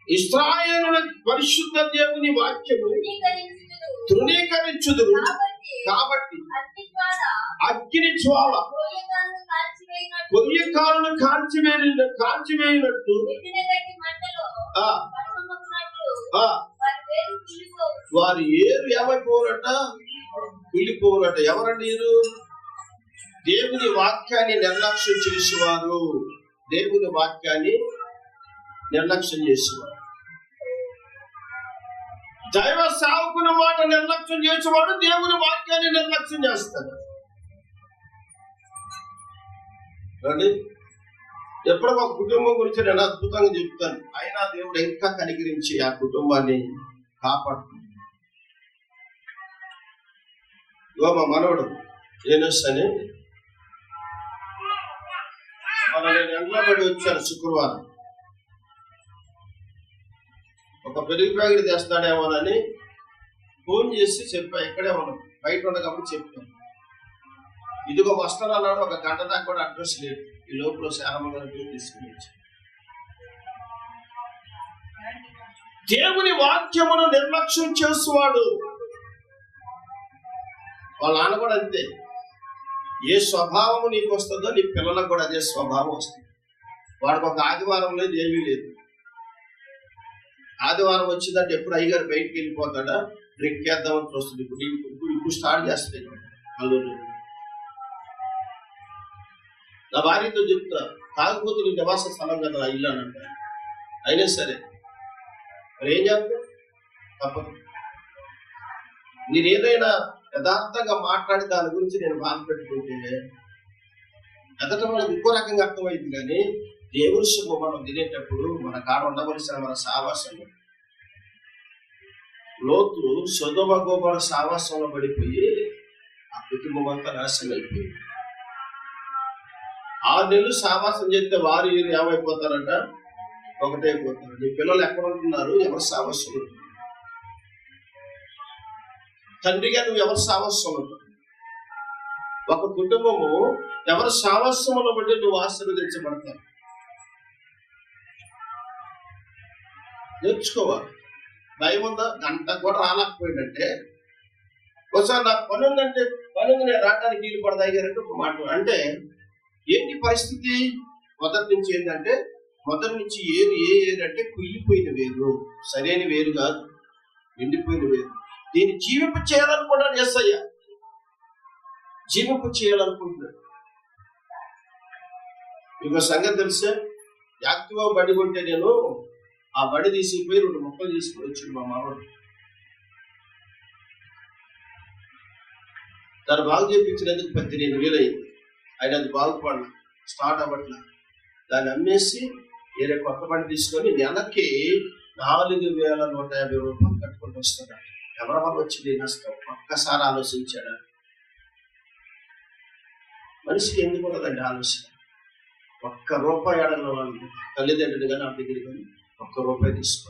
ఇశ్రాయేలు పరిశుద్ధ దేవుని వాక్యము తృణీకరించుదురు. కాబట్టి అగ్ని జ్వాల కొయ్యకాలను కాల్చివేయినట్టు వారి ఏరు ఏమైపోనట? కూలిపోనట. ఎవరండి ఏరు? దేవుని వాక్యాన్ని నిర్లక్ష్యం చేసేవారు. దేవుని వాక్యాన్ని నిర్లక్ష్యం చేసేవారు. దైవ సేవకుని మాట నిర్లక్ష్యం చేసేవాడు దేవుని వాక్యాన్ని నిర్లక్ష్యం చేస్తాడు. ఎప్పుడో ఒక కుటుంబం గురించి నేను అద్భుతంగా చెప్తాను. అయినా దేవుడు ఇంకా కనికరించి ఆ కుటుంబాన్ని కాపాడుతుంది. మా మనవడు ఏనస్ అని నేను ఎండబడి వచ్చాను శుక్రవారం. ఒక పెరుగు ప్యాకెట్ తెస్తాడేమోనని ఫోన్ చేసి చెప్పా. ఇక్కడే మనం బయట ఉండగానే చెప్పాను. ఇదిగో వస్తాను అన్నాడు. 1 గంట దాకా కూడా అడ్రస్ లేదు. ఈ లోపల శారమ్మ తీసుకుని దేవుని వాక్యమును నిర్లక్ష్యం చేసేవాడు. వాళ్ళ నాన్న కూడా అంతే. ఏ స్వభావము నీకు వస్తుందో నీ పిల్లలకు కూడా అదే స్వభావం వస్తుంది. వాడికి ఒక ఆదివారం లేదు, ఏమీ లేదు. ఆదివారం వచ్చిందంటే ఎప్పుడు అయ్యగారు బయటికి వెళ్ళిపోతాడా, డ్రింక్ వేద్దామని చూస్తుంది. ఇప్పుడు స్టార్ట్ చేస్తాయి అల్లుడు. నా భార్యతో చెప్తా, కాకపోతే నీ నివాస స్థలం కదా నా ఇల్లు అని అంటా. అయినా సరే మరి ఏం చేస్తా, తప్పదు. నేను ఏదైనా యథార్థంగా మాట్లాడి దాని గురించి నేను బాధ పెట్టుకుంటే ఎదట వాళ్ళకి ఇంకో రకంగా అర్థమైంది. కానీ దేవుని శుభ మనం తినేటప్పుడు మన కాడ ఉండవలసిన మన సావాసం. లోతు సొదొమ గొమొర్రా సావాసంలో పడిపోయి ఆ కుటుంబం అంతా నాశనం అయిపోయింది. 6 నెలలు సావాసం చేస్తే వారు ఏమైపోతారంట? ఒకటైపోతారు. నీ పిల్లలు ఎక్కడ ఉంటున్నారు? ఎవరు సావాసం ఉంటున్నారు? తండ్రిగా నువ్వు ఎవరు సావాసం ఉంటున్నావు? ఒక కుటుంబము ఎవరు సావాసంలో బట్టి నువ్వు ఆశీర్వదించబడతావు. నేర్చుకోవాలి. భయం ఉందా? గంట కూడా రాలేకపోయిందంటే ఒకసారి నాకు పని ఉందంటే పని నేను రావడానికి వీలు పడదా గారంటే ఒక మాట. అంటే ఏంటి పరిస్థితి? మొదటి నుంచి ఏంటంటే మొదటి నుంచి ఏరు అంటే కుళ్ళిపోయిన వేరు, సరైన వేరు కాదు, ఎండిపోయిన వేరు. దీన్ని జీవింపు చేయాలనుకున్నాడు యేసయ్య. జీవింపు చేయాలనుకుంటున్నాడు. ఇంకో సంగతి తెలిసే, యాక్టివా బడి కొంటే నేను ఆ బడి తీసుకుపోయి 2 మొక్కలు తీసుకుని వచ్చాడు మా మామూలు. దాన్ని బాగు చేయించినందుకు 18,000 అయింది. ఆయన అది బాగుపడాలి, స్టార్ట్ అవ్వట్లా. దాన్ని అమ్మేసి వేరే కొత్త బండి తీసుకొని నెలకి 4,150 రూపాయలు కట్టుకుంటూ వస్తున్నాడు. ఎవరి వల్ల వచ్చింది నష్టం? ఒక్కసారి ఆలోచించాడు. మనిషికి ఎందుకు ఉన్నదండి ఆలోచన? ₹1 అడగల వాళ్ళు తల్లిదండ్రులు కానీ ఆ దగ్గర కానీ ₹1 తీసుకో.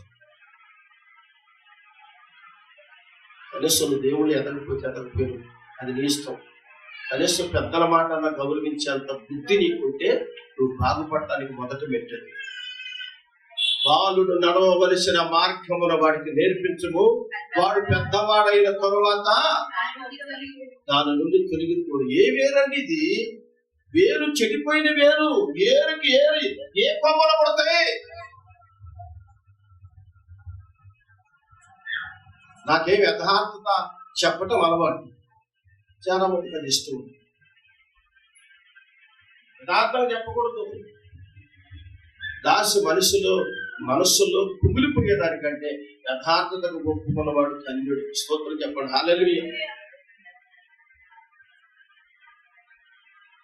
కనీసం దేవుళ్ళు ఎదగకపోతే ఎదగపోయారు, అది నీ ఇష్టం. కనీసం పెద్దల మాట అన్న గౌరవించేంత బుద్ధి నీకుంటే నువ్వు బాగుపడటానికి మొదట పెట్టాడు. బాలుడు నడవవలసిన మార్గమున వాడికి నేర్పించము, వాడు పెద్దవాడైన తరువాత దాని నుండి తొలగిపోడు. ఏ వేరండి ఇది? వేరు చెడిపోయిన వేరు. వేరుకి ఏరి ఏ కొమ్మలు పడతాయి? నాకేం యథార్థత చెప్పటం అలవాటు, చాలా మందికి అది ఇష్టం. యథార్థం చెప్పకూడదు. దాసు మనస్సులో కుమిలిపోయేదానికంటే యథార్థతకు ఒప్పుకున్నవాడు ధన్యుడు. స్తోత్రం చెప్పండి. హల్లెలూయా.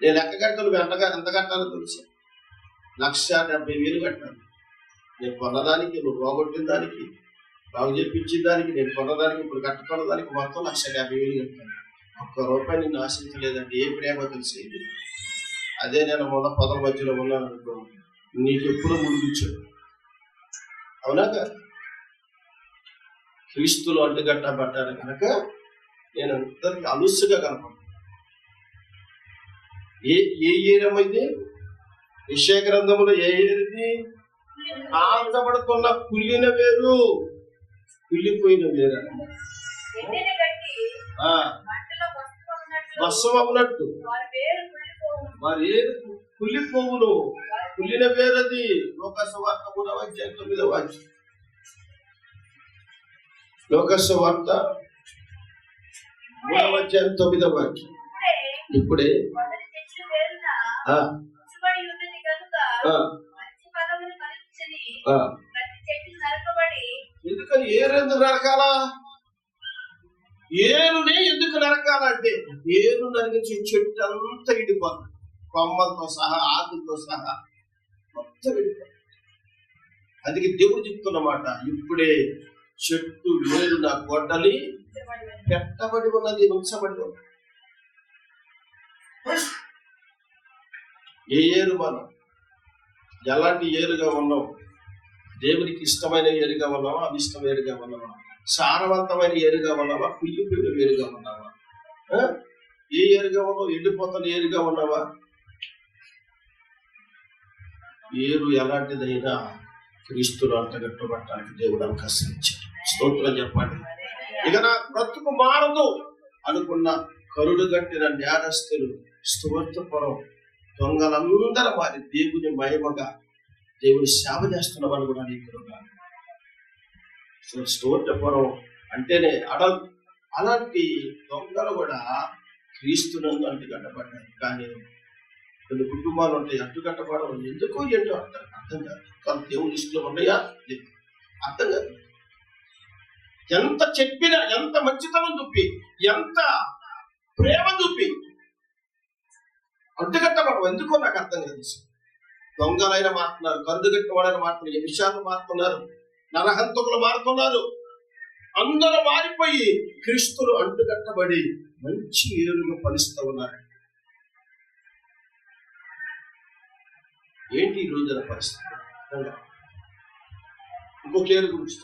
నేను లెక్క కట్టాను, ఎంత కట్టాలో తెలుసు. 1,70,000 కట్టాను. నేను కొన్నదానికి, నువ్వు పోగొట్టిన దానికి, బాగు చేయించిన దానికి, నేను కొన్నదానికి, ఇప్పుడు కట్టుకున్న దానికి మొత్తం 1,50,000 కట్టాను. ₹1 నిన్ను ఆశించలేదండి. ఏ ప్రేమ తెలిసేది? అదే నేను మొన్న పొదల మధ్యలో ఉన్నాను అనుకో, నీకు ఎప్పుడూ ముడిపించాడు. అవునా కాదు? క్రీస్తులు అంటుకట్టబడ్డాను కనుక నేను అందరికి అలుసుగా కనపడ్డాను. ఏ ఏరమైంది? యెషయా గ్రంథంలో ఏ ఏరిది? కాల్చబడుతున్న కుళ్ళిన వేరు, కుళ్ళిపోయిన వేరు, భస్మమవునట్టు వారి ఏరు కుళ్ళిపోవును. కుళ్ళిన వేరది. లోకసువార్త 3వ అధ్యాయం 9వ వాక్యం. లోకసువార్త 3వ అధ్యాయం 9వ వాక్యం. ఇప్పుడే ఎందుకని ఏరెందుకు నరకాల? ఏరుని ఎందుకు నరకాలంటే ఏరు నరికించే చెట్టు అంతా ఇడిపోతుంది, కొమ్మలతో సహా, ఆకులతో సహా మొత్తం ఇడిపోతుంది. అందుకే దేవుడు చెప్తున్నమాట, ఇప్పుడే చెట్టు వేరు నా గొడ్డలి పెట్టబడి ఉన్నది, ఉంచబడి ఉన్నది. ఏ ఏరు మనం ఎలాంటి ఏరుగా ఉన్నాం? దేవునికి ఇష్టమైన ఏరుగా ఉన్నావా, అనిష్టమైన ఏరుగా ఉన్నావా? సారవంతమైన ఏరుగా ఉన్నావా, కుళ్ళిపోయిన ఏరుగా ఉన్నావా? ఏ ఏరుగా ఉన్నావు? ఎండిపోతున్న ఏరుగా ఉన్నావా? ఏరు ఎలాంటిదైనా క్రీస్తులు అంటగట్టబట్టడానికి దేవుడు అవకాశం ఇచ్చాడు. స్తోత్రం చెప్పండి. ఇక నా బ్రతుకు మారదు అనుకున్న కరుడు గట్టిన నేరస్తులు స్తోత్రపురం దొంగలందరూ వారి దేవుని మహిమగా దేవుని సేవ చేస్తున్నామని కూడా నీకు. సో స్తోత్రపురం అంటేనే అలాంటి దొంగలు కూడా క్రీస్తునందు అంటుకట్టబడ్డాయి. కానీ కొన్ని కుటుంబాలు ఉంటాయి అడ్డుకట్టబడడం ఎందుకో ఏంటో అంటారు, అర్థం కాదు. కానీ దేవుని దృష్టిలో ఉన్నాయా? లేదు, అర్థం కాదు. ఎంత చెప్పినా, ఎంత మంచితనం చూపి, ఎంత ప్రేమ చూపి అడ్డుకట్టబడడం ఎందుకో నాకు అర్థం కాదు. దొంగలైన మారుతున్నారు, కరుడుగట్టిన మారుతున్నారు, విషయాలు మారుతున్నారు, నరహంతకులు మారుతున్నారు. అందరూ మారిపోయి క్రీస్తులు అంటుకట్టబడి మంచి ఏరుగా ఫలిస్తూ ఉన్నారు. ఏంటి ఈ రోజున పరిస్థితి? ఇంకొక ఏరు గురించి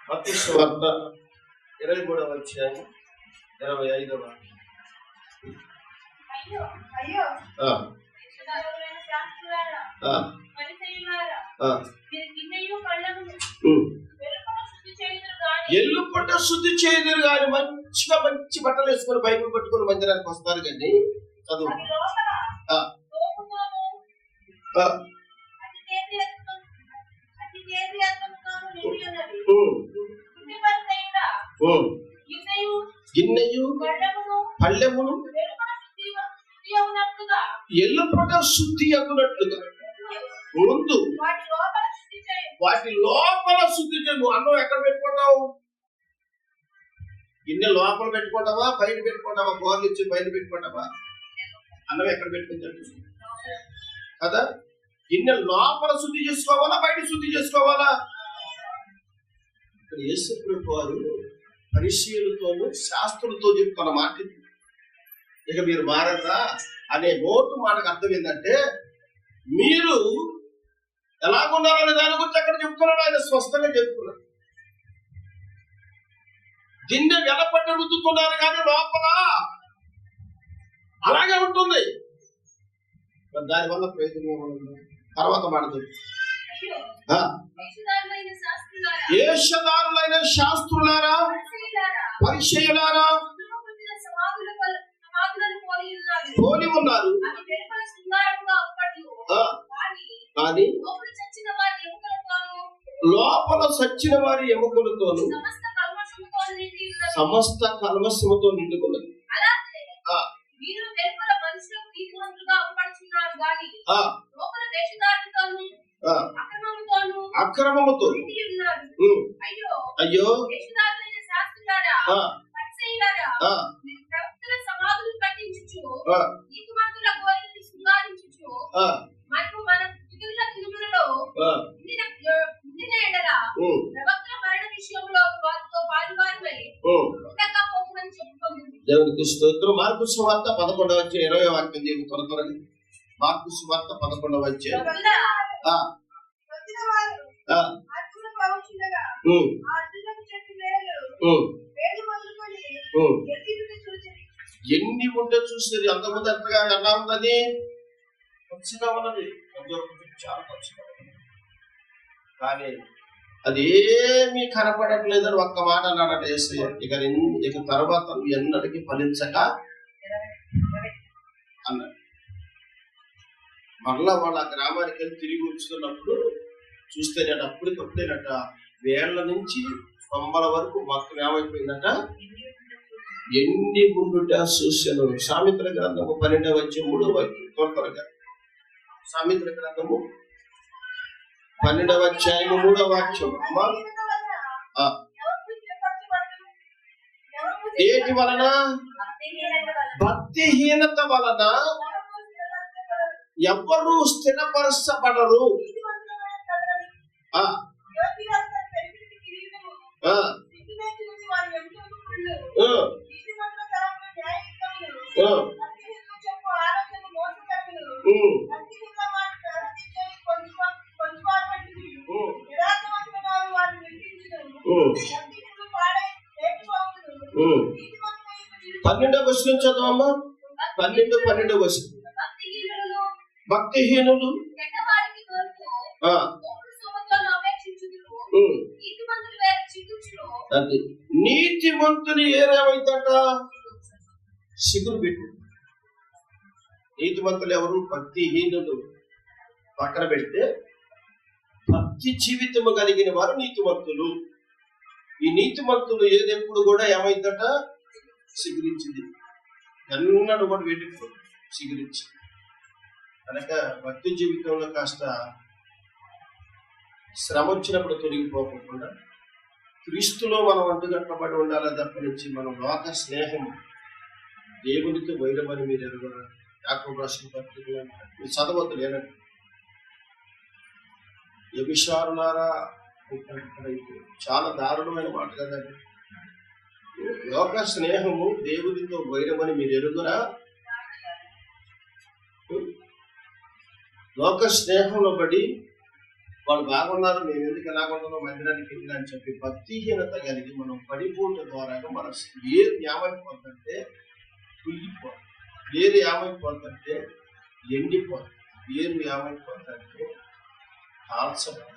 మత్తయి సువార్త 23వ అధ్యాయం 25వ వాక్యం. ఎల్లు పట్ట శుద్ధి చేయదురు కానీ మంచిగా మంచి బట్టలు వేసుకొని బైబిల్ పట్టుకొని మందిరానికి వస్తారు. కానీ చదువు గిన్నెయు పళ్ళెమును ఎల్లు పట్ట శుద్ధి అగునట్లుగా ముందు వాటి లోపల శుద్ధి చేయము. అన్నం ఎక్కడ పెట్టుకుంటావు? గిన్నె లోపల పెట్టుకుంటావా బయట పెట్టుకుంటావా? బోర్లు ఇచ్చి బయట పెట్టుకుంటావా? అన్నం ఎక్కడ పెట్టుకుంటాడు కదా? గిన్నె లోపల శుద్ధి చేసుకోవాలా బయట శుద్ధి చేసుకోవాలా? ఇక్కడ యేసు ప్రభువు వారు పరిశీలతోనూ శాస్త్రులతో చెప్తున్న మాట ఇది. ఇక మీరు మారదా అనే నోటు మాటకు అర్థం ఏంటంటే, మీరు ఎలాగున్నారనే దాని గురించి అక్కడ చెప్తున్నాడు. ఆయన స్పష్టంగా చెప్తున్నాడు. గిన్నె వెలపట్టి రుద్దుతున్నారు కానీ లోపల అలాగే ఉంటుంది. దానివల్ల ప్రయోజనం తర్వాత మాట్లాడుతుంది. వేషధారులైన శాస్త్రులారా, పరిచయులారా పోలి ఉన్నారు, కానీ లోపల సచ్చిన వారి ఎముకలతోను సమస్త కల్మషముతో నిండుకున్నది. అక్రమముతో అయ్యో దేవునికి స్తోత్రం. మార్కు సువార్త 11:20 వాక్యం దేవుని త్వరగా. మార్కు సువార్త 11:20. ఎన్ని ఉంటే చూసేది అంతకుముందు ఎంతగా ఎలా ఉన్నది? పచ్చిగా ఉన్నది, చాలా పచ్చిగా ఉన్నది. కానీ అది ఏమీ కనపడట్లేదని ఒక్క మాట అన్నాడట యేసయ్య. ఇక తర్వాత నువ్వు ఎన్నటికీ ఫలించక అన్నాడు. మరలా వాళ్ళ గ్రామానికి వెళ్ళి తిరిగి వచ్చుతున్నప్పుడు చూస్తేనట అప్పటికప్పుడేనట వేళ్ల నుంచి కొంబల వరకు మొత్తం ఏమైపోయిందట, ఎండి గుండుట చూశాను. సామెతల గ్రంథము 12:3 త్వరగా. సామెతల గ్రంథము 12:3 వాక్యం. ఏటి వలన? భక్తిహీనత వలన ఎవ్వరూ స్థిరపరచబడరు. పన్నెండవ వచనం చదవమ్మా. 12 వచనం. భక్తిహీనులు నీతిమంతుని ఏమవుతాట? సిగురు పెట్టు. నీతిమంతులు ఎవరు? భక్తిహీనులు. పక్కన పెడితే భక్తి జీవితము కలిగిన వారు నీతిమంతులు. ఈ నీతిమంతులు ఏదెప్పుడు కూడా ఏమైందట? సిగురించింది. ఎన్నడూ కూడా వెతుకు సిగురించి. కనుక భక్తి జీవితంలో కాస్త శ్రమ వచ్చినప్పుడు తొలగిపోకుండా క్రీస్తులో మనం అంటుగట్టబడి ఉండాలి తప్పనించి మనం లోక స్నేహం దేవునితో వైరమని మీరు ఎరుగురు. యాకోబు రాసిన పత్రికలో మీరు చదవద్దు లేనండి. వ్యభిచారులారా, చాలా దారుణమైన మాట కదండి. లోక స్నేహము దేవునితో వైరమని మీరు ఎరుగురా. లోక స్నేహంలో పడి వాళ్ళు బాగున్నారు, మేము ఎందుకు ఎలాగుంటున్నాం మందిరానికి వెళ్ళినా అని చెప్పి భక్తిహీనత కలిగి మనం పడిపోవడం ద్వారా మన ఏరు ఏమైపోతుందంటే కుళ్ళిపోతుంది. ఏరు ఏమైపోతుందంటే ఎండిపోతుంది. ఏరు ఏమైపోతుందంటే కాల్చబడుతుంది.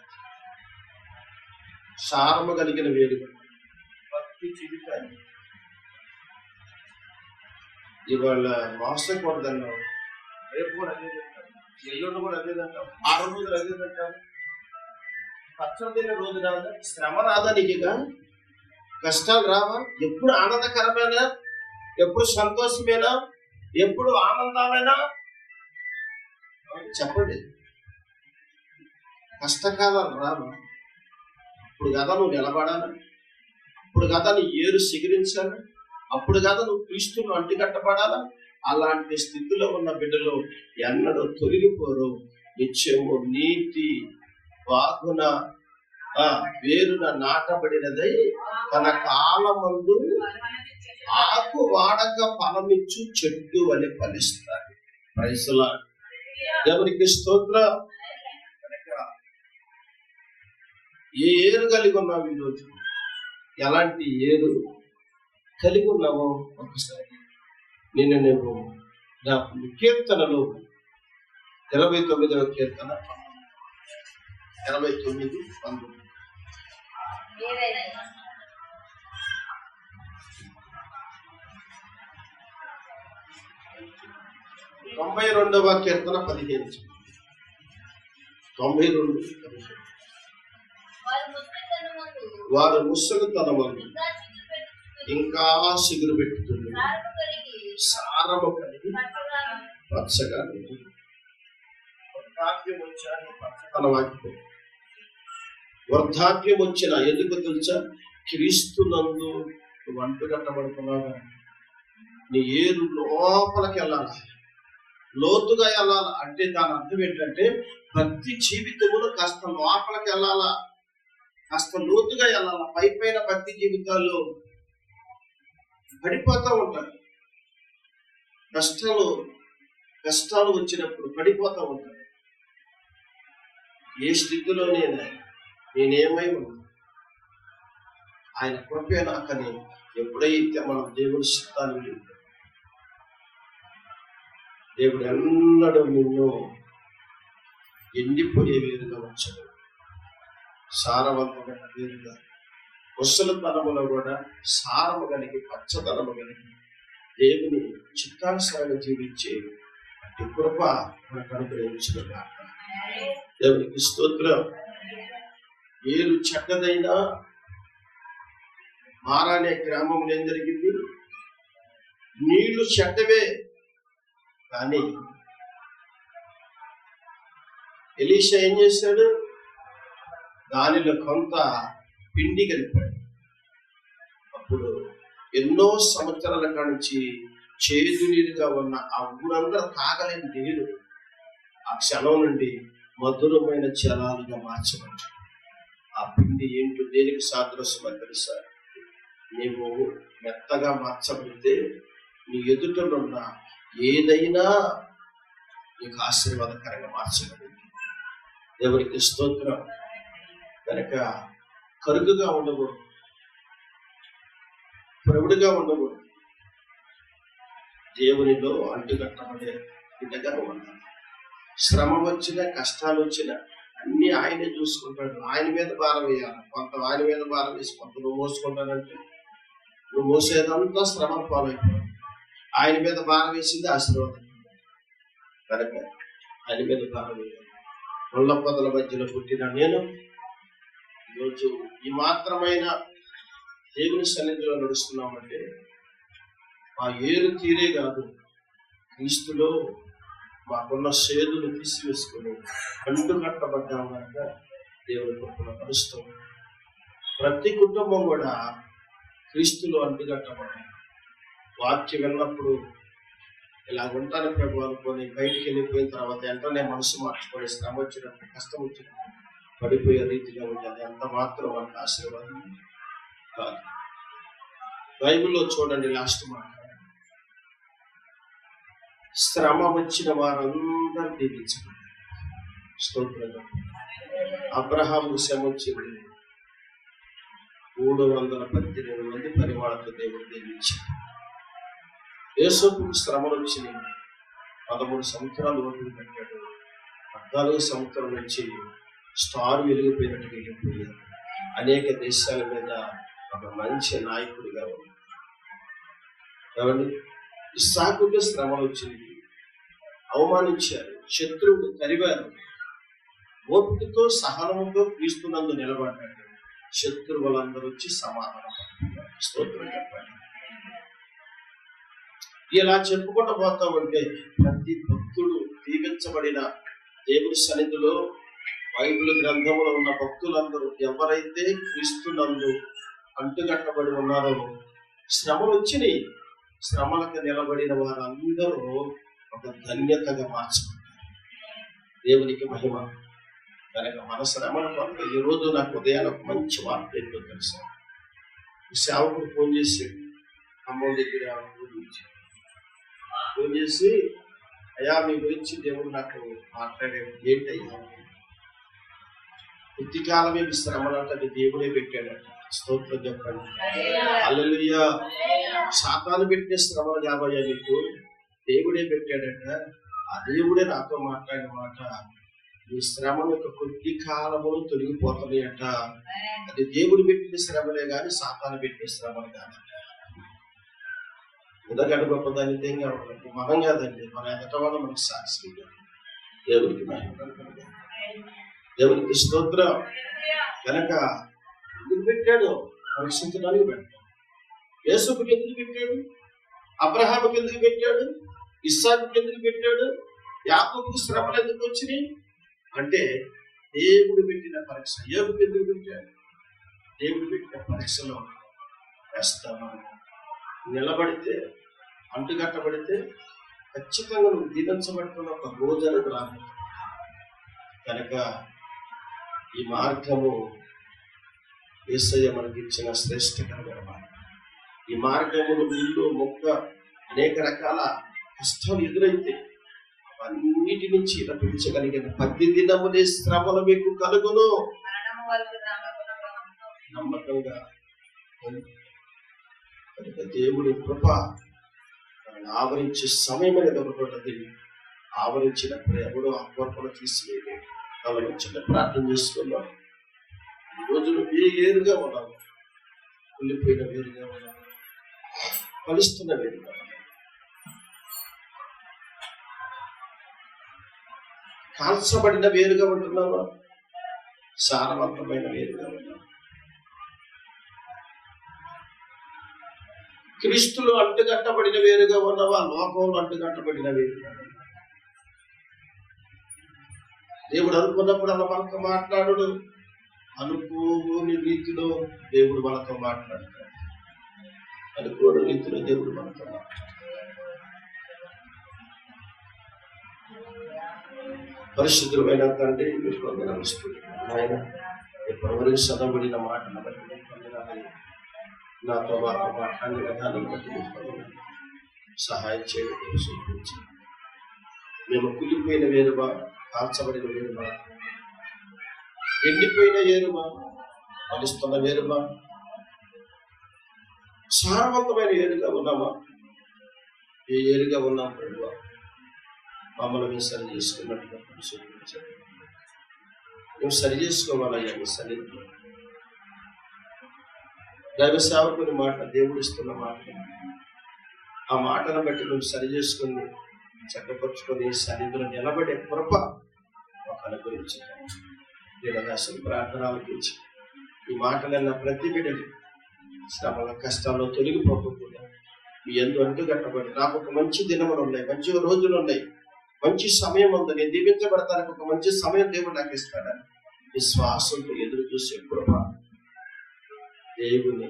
సారము కలిగిన వేరు భక్తి జీవితాన్ని ఇవాళ మోసకూడదన్నాం. రేపు కూడా అదే తింటాం, ఎల్లుండి కూడా అదే తింటాం, 6 రోజులు అదే తింటాం. కష్టం తినే రోజు రాదా? శ్రమ రాదా? నీకుగా కష్టాలు రావా? ఎప్పుడు ఆనందకరమేనా? ఎప్పుడు సంతోషమేనా? ఎప్పుడు ఆనందాలైనా చెప్పండి. కష్టకాలాలు రావా? ఇప్పుడు కదా నువ్వు నిలబడాలి. అప్పుడు కదా నీ ఏరు సిగిరించాలి, అప్పుడు కదా నువ్వు క్రీస్తును అంటికట్టబడాలా. అలాంటి స్థితిలో ఉన్న బిడ్డలు ఎన్నడూ తొలగిపోరు. నిత్యము నీతి వాగున వేరున నాటబడినదై తన కాలమందు ఆకు వాడక ఫలమిచ్చు చెట్టు అని ఫలిస్తారు. ప్రైజ్లా దేవునికి స్తోత్రం. ఏ ఏరు కలిగి ఉన్నావు ఈరోజు? ఎలాంటి ఏరు కలిగి ఉన్నావో ఒకసారి నిన్ను నేను కీర్తనలో 29వ కీర్తన 29:19. 92వ కీర్తన 15. 92:15. వారు ముసలితనమందు ఇంకా సిగురు పెట్టుతుంది, సారము కలిగి పచ్చగా వృద్ధాప్యం వచ్చిన ఎందుకు తెలుసా? క్రీస్తునందు నువ్వు అంటుకట్టబడుతున్నావు. నీ ఏరు లోపలికి వెళ్ళాలి, లోతుగా వెళ్ళాలా. అంటే దాని అర్థం ఏంటంటే భక్తి జీవితంలో కాస్త లోపలికి వెళ్ళాలా, కాస్త లోతుగా వెళ్ళాలా. పైన భక్తి జీవితాల్లో పడిపోతూ ఉంటారు. కష్టాలు వచ్చినప్పుడు పడిపోతూ ఉంటారు. ఏ స్థితిలో నేనేమై ఉన్నా ఆయన కృపే నాకని ఎప్పుడైతే మనం దేవుని చిత్తాన్ని, దేవుడు ఎన్నడూ నిన్ను ఎండిపోయే వేరుగా వచ్చాడు. సారవంతమైన వేరుగా, ముసలితనములో కూడా సారము కలిగి పచ్చదనము కలిగి దేవుని చిత్తానుసారంగా జీవించే అట్టి కృప మనకు అనుగ్రహించిన దేవునికి స్తోత్రం. ఏరు చెడ్డదైనా మారా అనే గ్రామంలో ఏం జరిగింది? నీళ్లు చెడ్డవే, కానీ ఎలీషా ఏం చేశాడు? దానిలో కొంత పిండి కలిపాడు. అప్పుడు ఎన్నో సంవత్సరాల కానించి చేదు నీరుగా ఉన్న ఆ ఊరందరూ తాగలేని నీరు ఆ క్షణం నుండి మధురమైన జలాలుగా మార్చవచ్చు. ఆ పిండి ఏంటో దేనికి సాదృశ్యం తెలుసా? నీవు మెత్తగా మార్చబడితే నీ ఎదుటనున్న ఏదైనా నీకు ఆశీర్వాదకరంగా మార్చబడింది. దేవునికి స్తోత్రం. కనుక కరుకుగా ఉండకూడదు, ప్రౌఢిగా ఉండకూడదు. దేవునిలో అంటుకట్టబడే బిడ్డగా ఉండాలి. శ్రమ వచ్చినా కష్టాలు వచ్చినా అన్ని ఆయనే చూసుకుంటాడు. ఆయన మీద భారం వేయాలి. కొంత ఆయన మీద భారం వేసి కొంత నువ్వు మోసుకుంటానంటే నువ్వు మోసేదంతా శ్రమ పాలైపోవాలి. ఆయన మీద భారం వేసింది ఆశీర్వాదం. కనుక ఆయన మీద భారం వేయాలి. ముళ్ళ పొదల మధ్యలో పుట్టిన నేను ఈరోజు ఈ మాత్రమైన దేవుని సన్నిధిలో నడుస్తున్నామంటే ఆ ఏరు తీరే కాదు, క్రీస్తులో మాకున్న సేదులు తీసివేసుకుని అంటుకట్టబడ్డాం కనుక దేవుని కృపలో నడుస్తాం. ప్రతి కుటుంబం కూడా క్రీస్తులో అంటుకట్టబడ్డాం. వాక్యం విన్నప్పుడు ఇలా ఉంటాను ప్రభు అనుకొని బయటికి వెళ్ళిపోయిన తర్వాత వెంటనే మనసు మార్చుకొని శ్రమ వచ్చినప్పుడు, కష్టం వచ్చినప్పుడు పడిపోయే రీతిగా ఉంటుంది. అంత మాత్రం వాళ్ళకి ఆశీర్వాదం కాదు. బైబిల్లో చూడండి, లాస్ట్ మాట, శ్రమ వచ్చిన వారందరూ దీవించబడ్డారు. స్తోత్రం. అబ్రహాము శ్రమ వచ్చింది, 318 మంది పరివాళ్ళతో దేవుడు దీవించాడు. యేసుకు శ్రమలు వచ్చినాయి. 13 సంవత్సరాలు ఓపిక పెట్టాడు. 14 సంవత్సరాల నుంచి స్టార్ వెలిగిపోయినట్టుగా వెళ్ళిపోయాడు. అనేక దేశాల మీద ఒక మంచి నాయకుడిగా ఉన్నాడు. ఇస్సాకుకు శ్రమలు వచ్చింది, అవమానించారు, శత్రువులు తరివారు. ఓపికతో సహనంతో క్రీస్తునందు నిలబడ్డాడు. శత్రువులందరూ వచ్చి సమాధానం స్తోత్రం చెప్పండి. ఇలా చెప్పుకుంటూ పోతామంటే ప్రతి భక్తుడు దీవించబడిన దేవుని సన్నిధిలో బైబిల్ గ్రంథంలో ఉన్న భక్తులందరూ ఎవరైతే క్రీస్తునందు అంటుకట్టబడి ఉన్నారో శ్రమలు వచ్చినాయి. శ్రమలకు నిలబడిన వారందరూ ఒక ధన్యతగా మార్చుకుంటారు. దేవునికి మహిమ. కనుక మన శ్రమల కొరకు ఈ రోజు నాకు ఉదయాన ఒక మంచి వార్త ఏంటో తెలుసా. ఈ సేవకుడు ఫోన్ చేసి అమ్మ దగ్గర ఫోన్ చేసి, అయ్యా మీ గురించి దేవుడు నాకు మాట్లాడాడు. ఏంటయ్యా? కొద్ది కాలమే మీ శ్రమలంటే అది దేవుడే పెట్టాడట. స్తోత్రం చెప్పండి. హల్లెలూయా. సాతాను పెట్టిన శ్రమలు కాబోయే మీకు దేవుడే పెట్టాడట. ఆ దేవుడే నాతో మాట్లాడిన మాట, ఈ శ్రమలు యొక్క కొద్ది కాలములు తొలగిపోతున్నాయట. అది దేవుడు పెట్టిన శ్రమలే కానీ సాతాను పెట్టిన శ్రమలు కాదట. ఉదగడ గొప్పదాని మనం కాదండి, మన ఎదట వల్ల మనకు సాక్షిగా. దేవుడికి దేవునికి స్తోత్రం. కనుక ఎందుకు పెట్టాడు? పరీక్షించడానికి పెట్టాడు. యేసుకు ఎందుకు పెట్టాడు? అబ్రహాముకి ఎందుకు పెట్టాడు? ఇస్సాకుకి ఎందుకు పెట్టాడు? యాకోబుకు శ్రమలు ఎందుకు వచ్చినాయి అంటే దేవుడు పెట్టిన పరీక్ష. యోబుకు ఎందుకు పెట్టాడు? దేవుడు పెట్టిన పరీక్షలో వేస్తాను. నిలబడితే, అంటుకట్టబడితే ఖచ్చితంగా నువ్వు దీవించబడుతున్న ఒక రోజు అనేది రాదు. కనుక ఈ మార్గము యేసయ్య మనకి ఇచ్చిన శ్రేష్టకరమైన మార్గం. ఈ మార్గములు ముళ్ళు మొక్క అనేక రకాల కష్టాలు ఎదురైతే అన్నిటి నుంచి రక్షించగలిగిన 10 దినములే శ్రమలు మీకు కలుగును. నమ్మకంగా కనుక దేవుడి కృప ఆవరించే సమయం అనేది ఒకటి ఉంటుంది. ఆవరించినప్పుడు ఎవడో అప్పర్పణ తీసివేయలేదు. ఆవరించిన ప్రార్థన చేసుకున్నాం. ఈ రోజు వేరుగా ఉన్నాము, కుళ్ళిపోయిన వేరుగా ఉన్నాము, ఫలిస్తున్న వేరుగా, కాల్చబడిన వేరుగా ఉంటున్నావా, సారవంతమైన వేరుగా ఉన్నావా? క్రీస్తులు అంటుకట్టబడిన వేరుగా ఉన్నవా, లోకంలో అంటుకట్టబడిన వేరుగా? దేవుడు అనుకున్నప్పుడు అలా మనతో మాట్లాడు. అనుకోని రీతిలో దేవుడు మనతో మాట్లాడతాడు. అనుకోని రీతిలో దేవుడు మనతో మాట్లాడతాడు. పరిశుద్ధమైన తండ్రి, మీకు ఆయన ఇప్పటివరకు చదవబడిన మాటను బట్టి నాతో మాట్లాడిన విధానం బట్టి సహాయం చేయడం చూపించి, మేము కులిపోయిన వేరుమా, కాల్చబడిన వేరుమా, ఎండిపోయిన వేరుమా, ఫలిస్తున్న వేరుమా, సారవంతమైన ఏరుగా ఉన్నామా? ఏ ఏరుగా ఉన్నాం ప్రభువా? మమ్మల్ని మేము సరి చేసుకున్నట్టుగా చూపించండి. మేము సరి చేసుకోవాలయ్యా మీ సన్నిధిలో. దైవ సేవకుని మాట, దేవుడు ఇస్తున్న మాట, ఆ మాటను బట్టి మేము సరి చేసుకుని చక్కపరుచుకొని సన్నిధిలో నిలబడే కృప ఒక అనుగ్రహించండి. నేను అసలు ప్రార్థనలకు ఇచ్చి ఈ మాటలన్న ప్రతి బిడ్డని శ్రమల కష్టాల్లో తొలగిపోకుండా మీ యందు అంటుకట్టబడి నాకు ఒక మంచి దినములు ఉన్నాయి, మంచి రోజులు ఉన్నాయి, మంచి సమయం ఉంది, నేను దీవించబడతానికి ఒక మంచి సమయం దేవుడు నాకు ఇస్తాడని విశ్వాసంతో ఎదురు చూసే కృప, దేవుని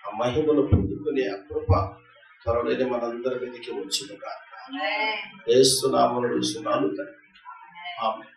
ఆ మహిమను పొందుకునే ఆ కృప త్వరలోనే మనందరి మీదకి వచ్చింది కాక యేసు నామములో అడుగుచున్నాను తండ్రి. ఆమేన్.